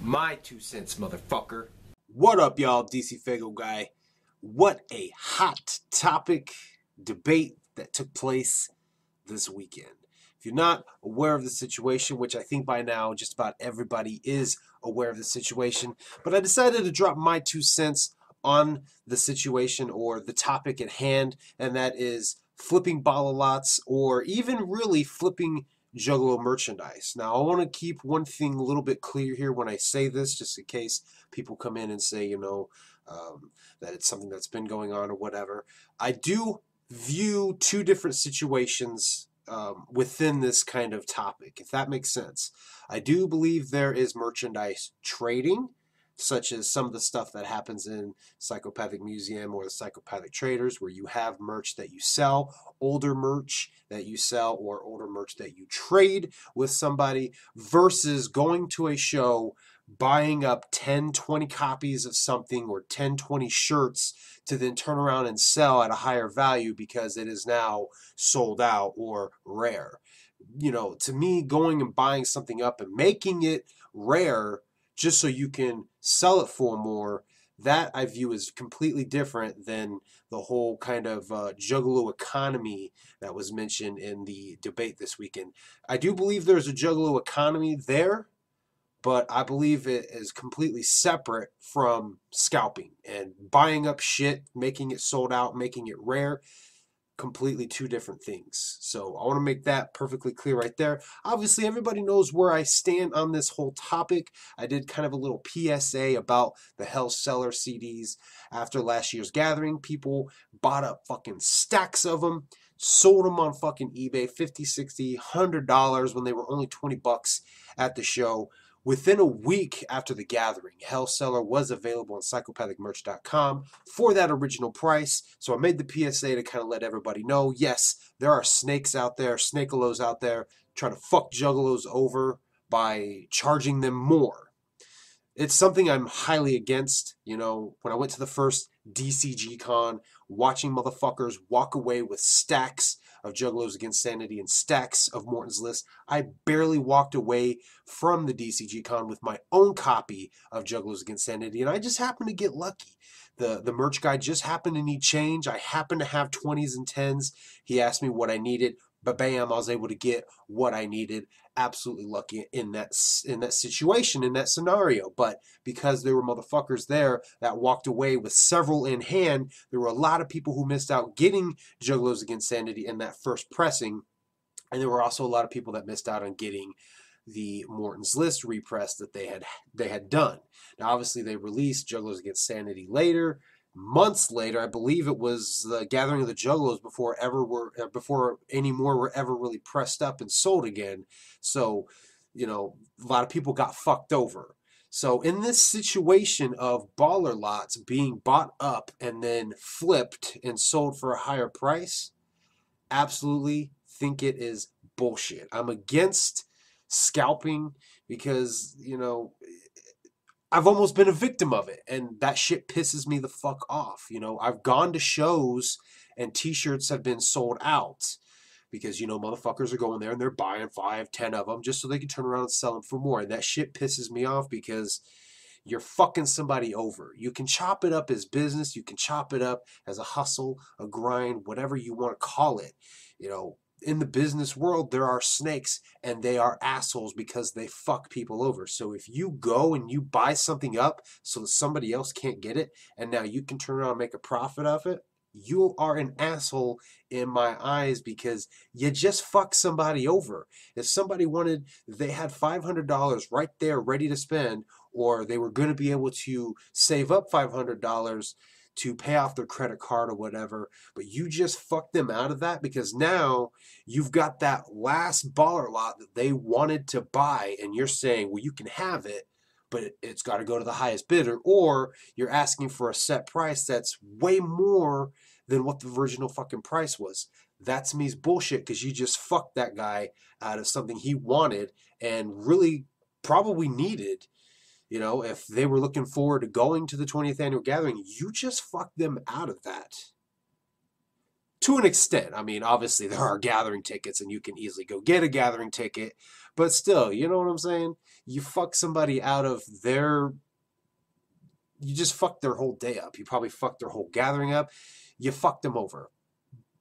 My 2 cents, motherfucker. What up, y'all? DCFAYGOGUY. What a hot topic debate that took place this weekend. If you're not aware of the situation, which I think by now just about everybody is aware of the situation, but I decided to drop my 2 cents on the situation or the topic at hand, and that is flipping lots or even really flipping Juggalo merchandise. Now, I want to keep one thing a little bit clear here when I say this, just in case people come in and say, that it's something that's been going on or whatever. I do view two different situations within this kind of topic, if that makes sense. I do believe there is merchandise trading, such as some of the stuff that happens in Psychopathic Museum or the Psychopathic Traders, where you have merch that you sell, older merch that you sell, or older merch that you trade with somebody, versus going to a show, buying up 10, 20 copies of something or 10, 20 shirts to then turn around and sell at a higher value because it is now sold out or rare. To me, going and buying something up and making it rare just so you can sell it for more, that I view as completely different than the whole kind of juggalo economy that was mentioned in the debate this weekend. I do believe there's a juggalo economy there, but I believe it is completely separate from scalping and buying up shit, making it sold out, making it rare. Completely two different things. So I want to make that perfectly clear right there. Obviously, everybody knows where I stand on this whole topic. I did kind of a little PSA about the Hell Seller CDs after last year's gathering. People bought up fucking stacks of them, sold them on fucking eBay, $50, $60, $100 when they were only 20 bucks at the show. Within a week after the gathering, Hell Seller was available on psychopathicmerch.com for that original price. So I made the PSA to kind of let everybody know, yes, there are snakes out there, snakealos out there, trying to fuck juggalos over by charging them more. It's something I'm highly against. When I went to the first DCG Con, watching motherfuckers walk away with stacks of Juggalos Against Sanity and stacks of Morton's List, I barely walked away from the DCG Con with my own copy of Juggalos Against Sanity, and I just happened to get lucky. The merch guy just happened to need change. I happened to have 20s and 10s. He asked me what I needed. Bam, I was able to get what I needed. Absolutely lucky in that situation, in that scenario. But because there were motherfuckers there that walked away with several in hand, there were a lot of people who missed out getting Juggalos Against Sanity in that first pressing. And there were also a lot of people that missed out on getting the Morton's List repress that they had done. Now, obviously, they released Juggalos Against Sanity later. Months later, I believe it was the Gathering of the Juggalos before any more were ever really pressed up and sold again. So, a lot of people got fucked over. So in this situation of baller lots being bought up and then flipped and sold for a higher price, absolutely think it is bullshit. I'm against scalping because, I've almost been a victim of it, and that shit pisses me the fuck off. I've gone to shows and t-shirts have been sold out because, motherfuckers are going there and they're buying 5, 10 of them just so they can turn around and sell them for more. And that shit pisses me off because you're fucking somebody over. You can chop it up as business. You can chop it up as a hustle, a grind, whatever you want to call it. In the business world, there are snakes, and they are assholes because they fuck people over. So if you go and you buy something up so that somebody else can't get it, and now you can turn around and make a profit off it, you are an asshole in my eyes because you just fucked somebody over. If somebody they had $500 right there ready to spend, or they were going to be able to save up $500 to pay off their credit card or whatever, but you just fucked them out of that because now you've got that last baller lot that they wanted to buy, and you're saying, well, you can have it, but it's got to go to the highest bidder, or you're asking for a set price that's way more than what the original fucking price was. That to me is bullshit because you just fucked that guy out of something he wanted and really probably needed. If they were looking forward to going to the 20th annual gathering, you just fucked them out of that. To an extent. I mean, obviously there are gathering tickets and you can easily go get a gathering ticket, But still, you know what I'm saying? You fuck somebody out of their, you just fucked their whole day up. You probably fucked their whole gathering up. You fucked them over.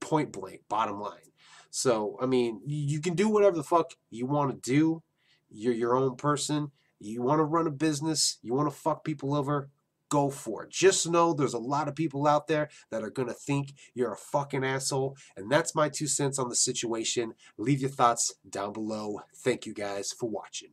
Point blank, bottom line. So, I mean, you can do whatever the fuck you want to do. You're your own person. You want to run a business. You want to fuck people over. Go for it. Just know there's a lot of people out there that are going to think you're a fucking asshole. And that's my 2 cents on the situation. Leave your thoughts down below. Thank you guys for watching.